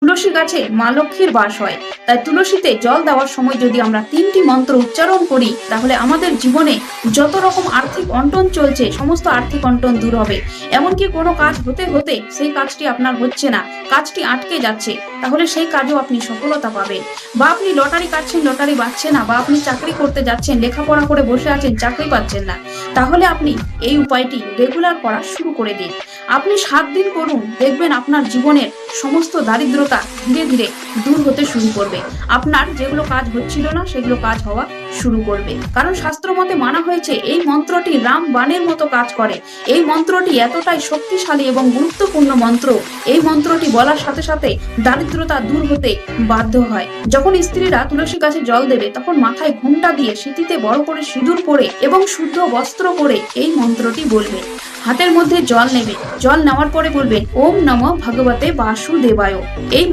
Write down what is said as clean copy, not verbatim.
তুলসী গাছে মা লক্ষ্মীর বাস হয়, তাই তুলসীতে জল দেওয়ার সময় যদি আমরা 3টি মন্ত্র উচ্চারণ করি তাহলে আমাদের জীবনে যত রকম আর্থিক অনটন চলছে সমস্ত আর্থিক অনটন দূর হবে। এমনকি কোনো কাজ হতে হতে সেই কাজটি আপনার হচ্ছে না, কাজটি আটকে যাচ্ছে, তাহলে সেই কাজেও আপনি সফলতা পাবেন। বা আপনি লটারি কাটছেন, লটারি বাজছে না, বা আপনি চাকরি করতে যাচ্ছেন, লেখাপড়া করে বসে আছেন, চাকরি পাচ্ছেন না, তাহলে আপনি এই উপায়টি রেগুলার করা শুরু করে দিন। আপনি 7 দিন করুন, দেখবেন আপনার জীবনের সমস্ত দারিদ্রতা ধীরে ধীরে দূর হতে শুরু করবে। আপনার যেগুলো কাজ হচ্ছিল না সেগুলো কাজ হওয়া শুরু করবে। কারণ শাস্ত্র মতে মানা হয়েছে এই মন্ত্রটি রাম বাণের মতো কাজ করে। এই মন্ত্রটি এতটাই শক্তিশালী এবং গুরুত্বপূর্ণ মন্ত্র, এই মন্ত্রটি বলার সাথে সাথে দারিদ্রতা দূর হতে বাধ্য হয়। যখন স্ত্রীরা তুলসী গাছে জল দেবে তখন মাথায় ঘোমটা দিয়ে সিঁথিতে বড় করে সিঁদুর পরে এবং শুদ্ধ বস্ত্র পরে এই মন্ত্রটি বলবে। হাতের মধ্যে জল নেবে, জল নেওয়ার পরে বলবেন ওম নমঃ ভগবতে বাসুদেবায়। এই